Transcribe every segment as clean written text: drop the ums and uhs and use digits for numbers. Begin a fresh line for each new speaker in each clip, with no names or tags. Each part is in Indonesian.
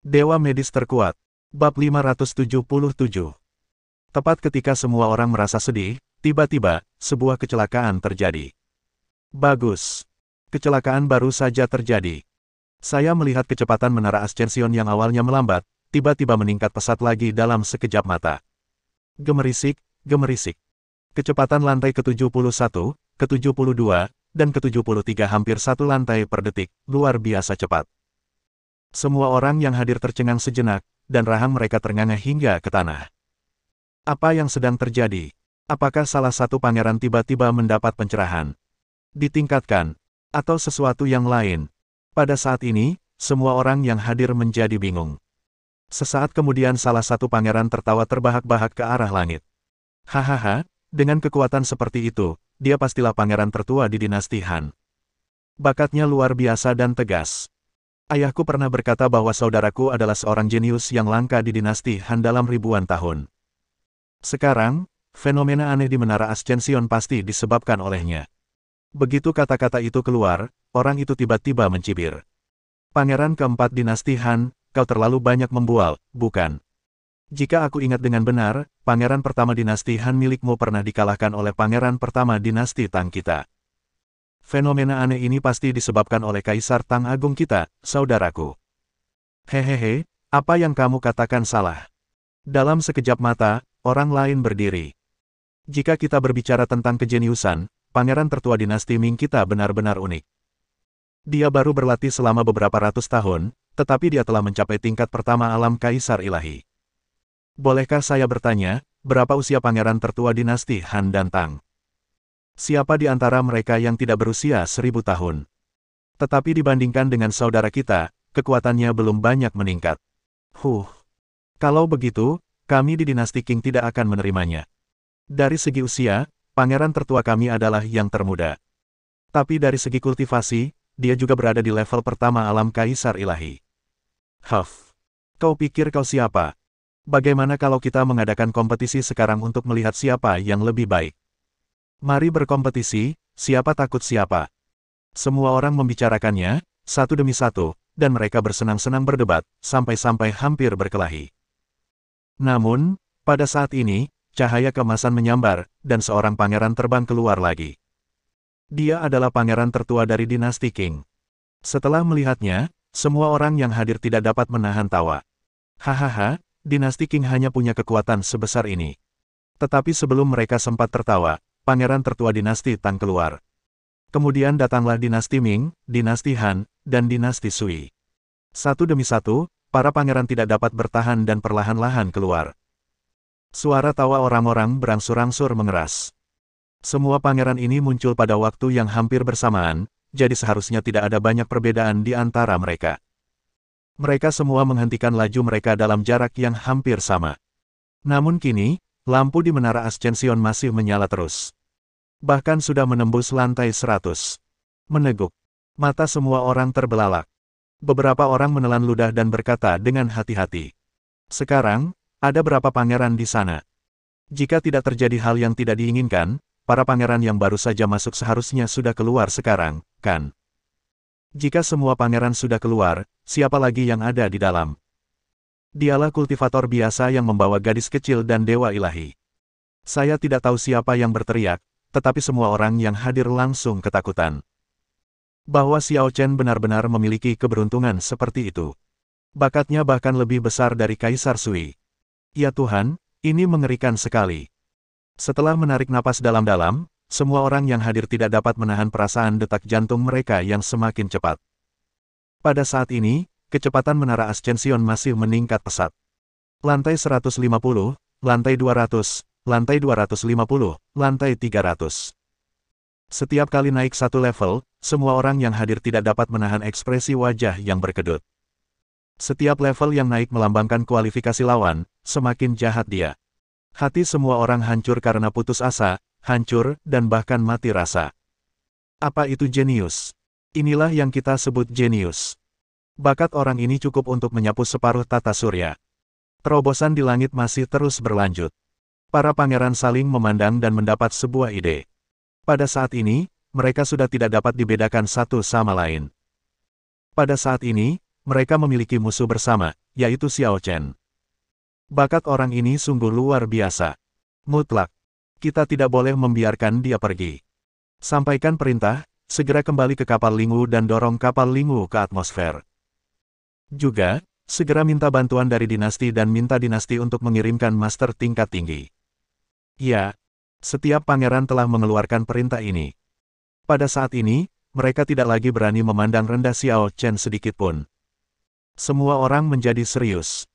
Dewa Medis Terkuat. Bab 577. Tepat ketika semua orang merasa sedih, tiba-tiba, sebuah kecelakaan terjadi. Bagus. Kecelakaan baru saja terjadi. Saya melihat kecepatan menara Ascension yang awalnya melambat, tiba-tiba meningkat pesat lagi dalam sekejap mata. Gemerisik, gemerisik. Kecepatan lantai ke-71, ke-72, dan ke-73 hampir satu lantai per detik, luar biasa cepat. Semua orang yang hadir tercengang sejenak, dan rahang mereka ternganga hingga ke tanah. Apa yang sedang terjadi? Apakah salah satu pangeran tiba-tiba mendapat pencerahan? Ditingkatkan? Atau sesuatu yang lain? Pada saat ini, semua orang yang hadir menjadi bingung. Sesaat kemudian salah satu pangeran tertawa terbahak-bahak ke arah langit. Hahaha, dengan kekuatan seperti itu, dia pastilah pangeran tertua di dinasti Han. Bakatnya luar biasa dan tegas. Ayahku pernah berkata bahwa saudaraku adalah seorang jenius yang langka di dinasti Han dalam ribuan tahun. Sekarang, fenomena aneh di Menara Ascension pasti disebabkan olehnya. Begitu kata-kata itu keluar, orang itu tiba-tiba mencibir. Pangeran keempat dinasti Han, kau terlalu banyak membual, bukan? Jika aku ingat dengan benar, pangeran pertama dinasti Han milikmu pernah dikalahkan oleh pangeran pertama dinasti Tang kita. Fenomena aneh ini pasti disebabkan oleh Kaisar Tang Agung kita, saudaraku. Hehehe, apa yang kamu katakan salah? Dalam sekejap mata, orang lain berdiri. Jika kita berbicara tentang kejeniusan, pangeran tertua dinasti Ming kita benar-benar unik. Dia baru berlatih selama beberapa ratus tahun, tetapi dia telah mencapai tingkat pertama alam Kaisar Ilahi. Bolehkah saya bertanya, berapa usia pangeran tertua dinasti Han dan Tang? Siapa di antara mereka yang tidak berusia 1000 tahun? Tetapi dibandingkan dengan saudara kita, kekuatannya belum banyak meningkat. Kalau begitu, kami di dinasti Qing tidak akan menerimanya. Dari segi usia, pangeran tertua kami adalah yang termuda. Tapi dari segi kultivasi, dia juga berada di level pertama alam Kaisar Ilahi. Kau pikir kau siapa? Bagaimana kalau kita mengadakan kompetisi sekarang untuk melihat siapa yang lebih baik? Mari berkompetisi, siapa takut siapa. Semua orang membicarakannya, satu demi satu, dan mereka bersenang-senang berdebat, sampai-sampai hampir berkelahi. Namun, pada saat ini, cahaya keemasan menyambar, dan seorang pangeran terbang keluar lagi. Dia adalah pangeran tertua dari dinasti Qing. Setelah melihatnya, semua orang yang hadir tidak dapat menahan tawa. Hahaha, dinasti Qing hanya punya kekuatan sebesar ini. Tetapi sebelum mereka sempat tertawa, pangeran tertua dinasti Tang keluar. Kemudian datanglah dinasti Ming, dinasti Han, dan dinasti Sui. Satu demi satu, para pangeran tidak dapat bertahan dan perlahan-lahan keluar. Suara tawa orang-orang berangsur-angsur mengeras. Semua pangeran ini muncul pada waktu yang hampir bersamaan, jadi seharusnya tidak ada banyak perbedaan di antara mereka. Mereka semua menghentikan laju mereka dalam jarak yang hampir sama. Namun kini, lampu di Menara Ascension masih menyala terus. Bahkan sudah menembus lantai 100. Meneguk. Mata semua orang terbelalak. Beberapa orang menelan ludah dan berkata dengan hati-hati. Sekarang, ada berapa pangeran di sana? Jika tidak terjadi hal yang tidak diinginkan, para pangeran yang baru saja masuk seharusnya sudah keluar sekarang, kan? Jika semua pangeran sudah keluar, siapa lagi yang ada di dalam? Dialah kultivator biasa yang membawa gadis kecil dan dewa ilahi. Saya tidak tahu siapa yang berteriak, tetapi semua orang yang hadir langsung ketakutan. Bahwa Xiao Chen benar-benar memiliki keberuntungan seperti itu. Bakatnya bahkan lebih besar dari Kaisar Sui. Ya Tuhan, ini mengerikan sekali. Setelah menarik napas dalam-dalam, semua orang yang hadir tidak dapat menahan perasaan detak jantung mereka yang semakin cepat. Pada saat ini, kecepatan Menara Ascension masih meningkat pesat. Lantai 150, lantai 200, lantai 250, lantai 300. Setiap kali naik satu level, semua orang yang hadir tidak dapat menahan ekspresi wajah yang berkedut. Setiap level yang naik melambangkan kualifikasi lawan, semakin jahat dia. Hati semua orang hancur karena putus asa, hancur, dan bahkan mati rasa. Apa itu jenius? Inilah yang kita sebut jenius. Bakat orang ini cukup untuk menyapu separuh tata surya. Terobosan di langit masih terus berlanjut. Para pangeran saling memandang dan mendapat sebuah ide. Pada saat ini, mereka sudah tidak dapat dibedakan satu sama lain. Pada saat ini, mereka memiliki musuh bersama, yaitu Xiao Chen. Bakat orang ini sungguh luar biasa. Mutlak. Kita tidak boleh membiarkan dia pergi. Sampaikan perintah, segera kembali ke kapal Lingwu dan dorong kapal Lingwu ke atmosfer. Juga, segera minta bantuan dari dinasti dan minta dinasti untuk mengirimkan master tingkat tinggi. Ya, setiap pangeran telah mengeluarkan perintah ini. Pada saat ini, mereka tidak lagi berani memandang rendah Xiao Chen sedikitpun. Semua orang menjadi serius.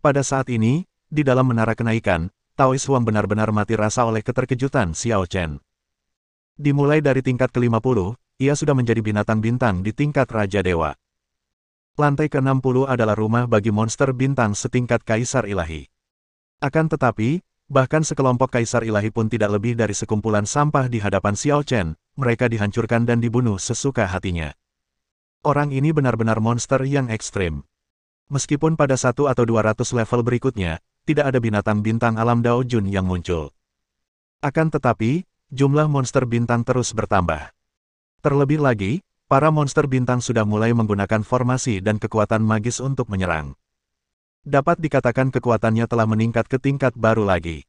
Pada saat ini, di dalam menara kenaikan, Taois Huang benar-benar mati rasa oleh keterkejutan Xiao Chen. Dimulai dari tingkat ke-50, ia sudah menjadi binatang bintang di tingkat Raja Dewa. Lantai ke-60 adalah rumah bagi monster bintang setingkat Kaisar Ilahi. Akan tetapi, bahkan sekelompok Kaisar Ilahi pun tidak lebih dari sekumpulan sampah di hadapan Xiao Chen, mereka dihancurkan dan dibunuh sesuka hatinya. Orang ini benar-benar monster yang ekstrim. Meskipun pada 1 atau 200 level berikutnya, tidak ada binatang bintang alam Dao Jun yang muncul. Akan tetapi, jumlah monster bintang terus bertambah. Terlebih lagi, para monster bintang sudah mulai menggunakan formasi dan kekuatan magis untuk menyerang. Dapat dikatakan kekuatannya telah meningkat ke tingkat baru lagi.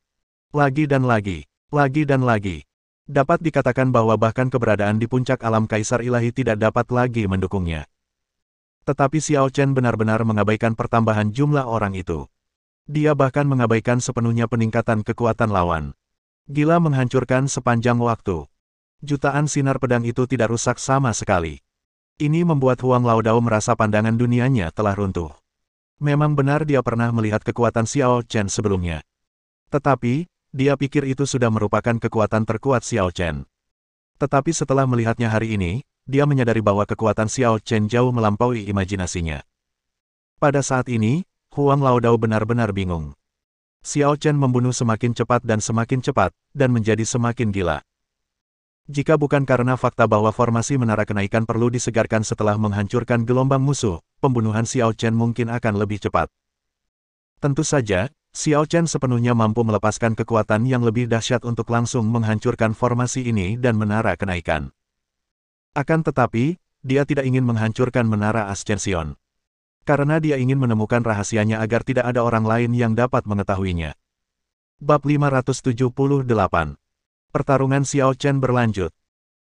Lagi dan lagi, lagi dan lagi. Dapat dikatakan bahwa bahkan keberadaan di puncak alam Kaisar Ilahi tidak dapat lagi mendukungnya. Tetapi Xiao Chen benar-benar mengabaikan pertambahan jumlah orang itu. Dia bahkan mengabaikan sepenuhnya peningkatan kekuatan lawan. Gila menghancurkan sepanjang waktu. Jutaan sinar pedang itu tidak rusak sama sekali. Ini membuat Huang Laodao merasa pandangan dunianya telah runtuh. Memang benar dia pernah melihat kekuatan Xiao Chen sebelumnya. Tetapi, dia pikir itu sudah merupakan kekuatan terkuat Xiao Chen. Tetapi setelah melihatnya hari ini, dia menyadari bahwa kekuatan Xiao Chen jauh melampaui imajinasinya. Pada saat ini, Huang Laodao benar-benar bingung. Xiao Chen membunuh semakin cepat dan menjadi semakin gila. Jika bukan karena fakta bahwa formasi menara kenaikan perlu disegarkan setelah menghancurkan gelombang musuh, pembunuhan Xiao Chen mungkin akan lebih cepat. Tentu saja, Xiao Chen sepenuhnya mampu melepaskan kekuatan yang lebih dahsyat untuk langsung menghancurkan formasi ini dan menara kenaikan. Akan tetapi, dia tidak ingin menghancurkan menara Ascension. Karena dia ingin menemukan rahasianya agar tidak ada orang lain yang dapat mengetahuinya. Bab 578. Pertarungan Xiao Chen berlanjut.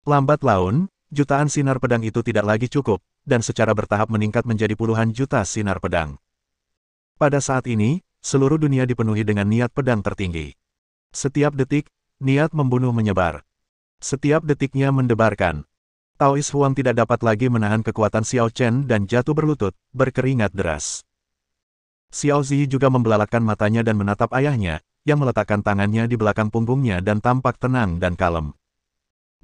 Lambat laun, jutaan sinar pedang itu tidak lagi cukup, dan secara bertahap meningkat menjadi puluhan juta sinar pedang. Pada saat ini, seluruh dunia dipenuhi dengan niat pedang tertinggi. Setiap detik, niat membunuh menyebar. Setiap detiknya mendebarkan. Taois Huang tidak dapat lagi menahan kekuatan Xiao Chen dan jatuh berlutut, berkeringat deras. Xiao Zi juga membelalakan matanya dan menatap ayahnya, yang meletakkan tangannya di belakang punggungnya dan tampak tenang dan kalem.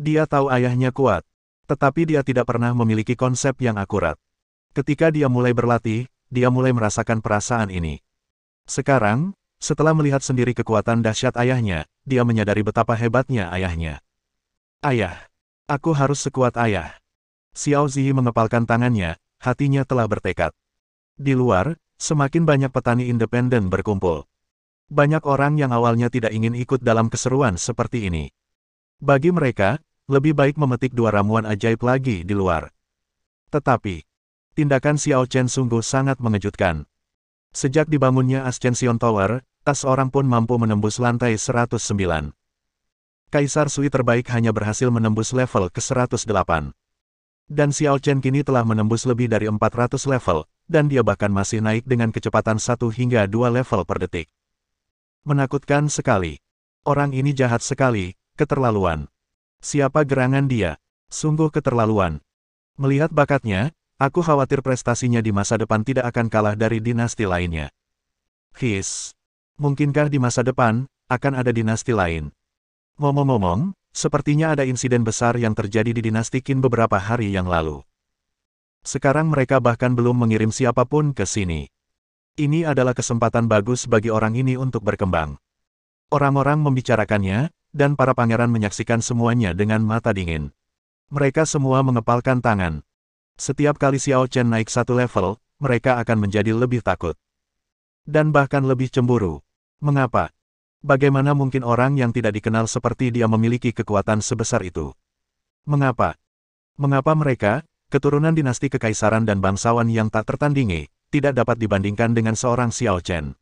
Dia tahu ayahnya kuat, tetapi dia tidak pernah memiliki konsep yang akurat. Ketika dia mulai berlatih, dia mulai merasakan perasaan ini. Sekarang, setelah melihat sendiri kekuatan dahsyat ayahnya, dia menyadari betapa hebatnya ayahnya. Ayah. Aku harus sekuat ayah. Xiao Zi mengepalkan tangannya, hatinya telah bertekad. Di luar, semakin banyak petani independen berkumpul. Banyak orang yang awalnya tidak ingin ikut dalam keseruan seperti ini. Bagi mereka, lebih baik memetik 2 ramuan ajaib lagi di luar. Tetapi, tindakan Xiao Chen sungguh sangat mengejutkan. Sejak dibangunnya Ascension Tower, tak seorang pun mampu menembus lantai 109. Kaisar Sui terbaik hanya berhasil menembus level ke-108. Dan Xiao Chen kini telah menembus lebih dari 400 level, dan dia bahkan masih naik dengan kecepatan 1 hingga 2 level per detik. Menakutkan sekali. Orang ini jahat sekali, keterlaluan. Siapa gerangan dia? Sungguh keterlaluan. Melihat bakatnya, aku khawatir prestasinya di masa depan tidak akan kalah dari dinasti lainnya. Mungkinkah di masa depan, akan ada dinasti lain? Ngomong-ngomong, sepertinya ada insiden besar yang terjadi di dinasti Qin beberapa hari yang lalu. Sekarang mereka bahkan belum mengirim siapapun ke sini. Ini adalah kesempatan bagus bagi orang ini untuk berkembang. Orang-orang membicarakannya, dan para pangeran menyaksikan semuanya dengan mata dingin. Mereka semua mengepalkan tangan. Setiap kali Xiao Chen naik 1 level, mereka akan menjadi lebih takut. Dan bahkan lebih cemburu. Mengapa? Bagaimana mungkin orang yang tidak dikenal seperti dia memiliki kekuatan sebesar itu? Mengapa? Mengapa mereka, keturunan dinasti kekaisaran dan bangsawan yang tak tertandingi, tidak dapat dibandingkan dengan seorang Xiao Chen.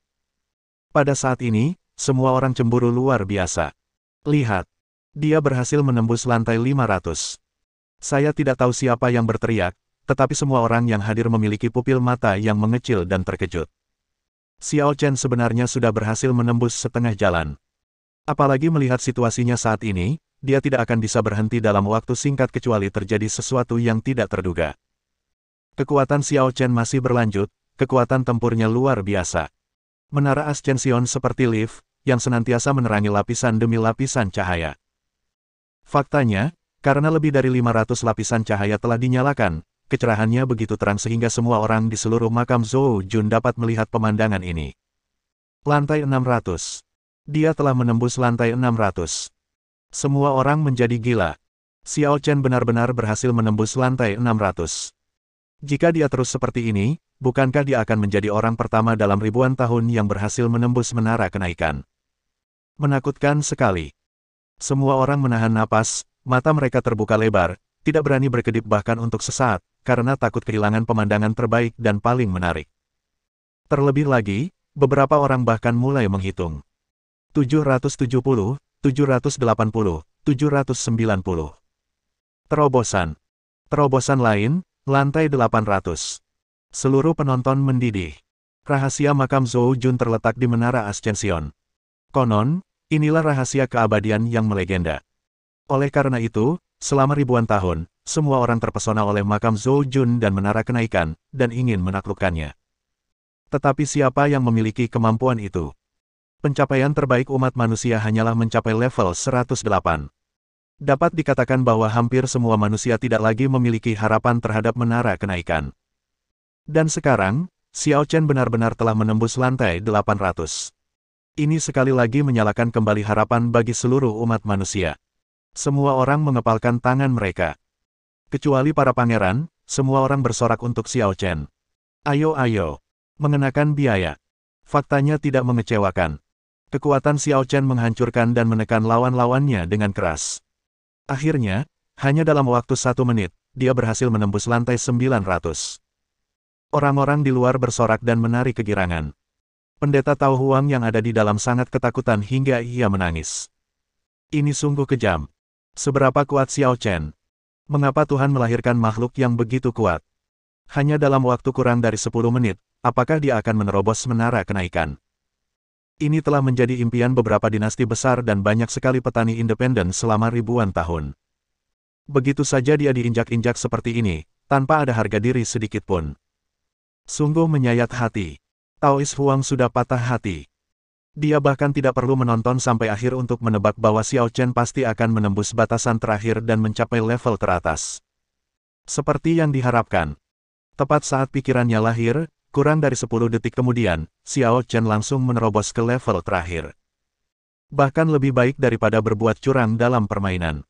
Pada saat ini, semua orang cemburu luar biasa. Lihat, dia berhasil menembus lantai 500. Saya tidak tahu siapa yang berteriak, tetapi semua orang yang hadir memiliki pupil mata yang mengecil dan terkejut. Xiao Chen sebenarnya sudah berhasil menembus setengah jalan. Apalagi melihat situasinya saat ini, dia tidak akan bisa berhenti dalam waktu singkat kecuali terjadi sesuatu yang tidak terduga. Kekuatan Xiao Chen masih berlanjut, kekuatan tempurnya luar biasa. Menara Ascension seperti lift, yang senantiasa menerangi lapisan demi lapisan cahaya. Faktanya, karena lebih dari 500 lapisan cahaya telah dinyalakan, kecerahannya begitu terang sehingga semua orang di seluruh makam Zhou Jun dapat melihat pemandangan ini. Lantai 600. Dia telah menembus lantai 600. Semua orang menjadi gila. Xiao Chen benar-benar berhasil menembus lantai 600. Jika dia terus seperti ini, bukankah dia akan menjadi orang pertama dalam ribuan tahun yang berhasil menembus menara kenaikan? Menakutkan sekali. Semua orang menahan napas, mata mereka terbuka lebar, tidak berani berkedip bahkan untuk sesaat, karena takut kehilangan pemandangan terbaik dan paling menarik. Terlebih lagi, beberapa orang bahkan mulai menghitung. 770, 780, 790. Terobosan. Terobosan lain, lantai 800. Seluruh penonton mendidih. Rahasia makam Zhou Jun terletak di Menara Ascension. Konon, inilah rahasia keabadian yang melegenda. Oleh karena itu, selama ribuan tahun, semua orang terpesona oleh makam Zhou Jun dan Menara Kenaikan, dan ingin menaklukkannya. Tetapi siapa yang memiliki kemampuan itu? Pencapaian terbaik umat manusia hanyalah mencapai level 108. Dapat dikatakan bahwa hampir semua manusia tidak lagi memiliki harapan terhadap Menara Kenaikan. Dan sekarang, Xiao Chen benar-benar telah menembus lantai 800. Ini sekali lagi menyalakan kembali harapan bagi seluruh umat manusia. Semua orang mengepalkan tangan mereka. Kecuali para pangeran, semua orang bersorak untuk Xiao Chen. Ayo ayo. Mengenakan biaya. Faktanya tidak mengecewakan. Kekuatan Xiao Chen menghancurkan dan menekan lawan-lawannya dengan keras. Akhirnya, hanya dalam waktu 1 menit, dia berhasil menembus lantai 900. Orang-orang di luar bersorak dan menari kegirangan. Pendeta Tao Huang yang ada di dalam sangat ketakutan hingga ia menangis. Ini sungguh kejam. Seberapa kuat Xiao Chen? Mengapa Tuhan melahirkan makhluk yang begitu kuat? Hanya dalam waktu kurang dari 10 menit, apakah dia akan menerobos Menara Kenaikan? Ini telah menjadi impian beberapa dinasti besar dan banyak sekali petani independen selama ribuan tahun. Begitu saja dia diinjak-injak seperti ini, tanpa ada harga diri sedikit pun. Sungguh menyayat hati. Taois Huang sudah patah hati. Dia bahkan tidak perlu menonton sampai akhir untuk menebak bahwa Xiao Chen pasti akan menembus batasan terakhir dan mencapai level teratas. Seperti yang diharapkan. Tepat saat pikirannya lahir, kurang dari 10 detik kemudian, Xiao Chen langsung menerobos ke level terakhir. Bahkan lebih baik daripada berbuat curang dalam permainan.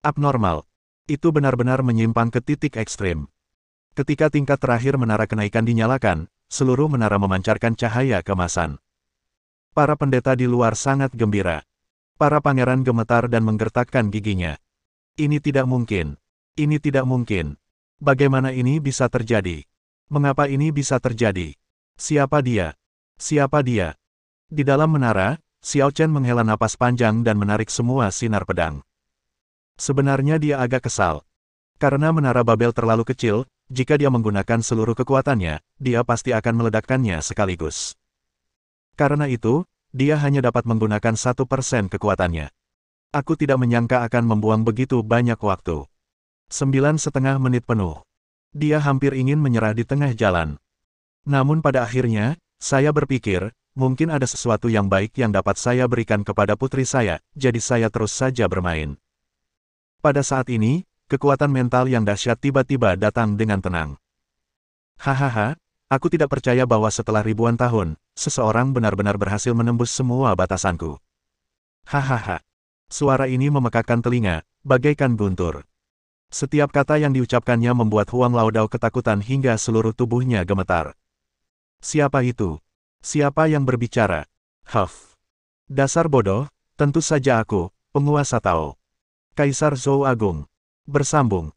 Abnormal. Itu benar-benar menyimpang ke titik ekstrim. Ketika tingkat terakhir Menara Kenaikan dinyalakan, seluruh menara memancarkan cahaya keemasan. Para pendeta di luar sangat gembira. Para pangeran gemetar dan menggertakkan giginya. Ini tidak mungkin. Ini tidak mungkin. Bagaimana ini bisa terjadi? Mengapa ini bisa terjadi? Siapa dia? Siapa dia? Di dalam menara, Xiao Chen menghela napas panjang dan menarik semua sinar pedang. Sebenarnya dia agak kesal. Karena menara Babel terlalu kecil, jika dia menggunakan seluruh kekuatannya, dia pasti akan meledakkannya sekaligus. Karena itu, dia hanya dapat menggunakan 1% kekuatannya. Aku tidak menyangka akan membuang begitu banyak waktu. 9,5 menit penuh. Dia hampir ingin menyerah di tengah jalan. Namun pada akhirnya, saya berpikir, mungkin ada sesuatu yang baik yang dapat saya berikan kepada putri saya, jadi saya terus saja bermain. Pada saat ini, kekuatan mental yang dahsyat tiba-tiba datang dengan tenang. Hahaha, aku tidak percaya bahwa setelah ribuan tahun, seseorang benar-benar berhasil menembus semua batasanku. Hahaha. Suara ini memekakkan telinga, bagaikan guntur. Setiap kata yang diucapkannya membuat Huang Laodao ketakutan hingga seluruh tubuhnya gemetar. Siapa itu? Siapa yang berbicara? Huff. Dasar bodoh, tentu saja aku, penguasa Tao. Kaisar Zhou Agung. Bersambung.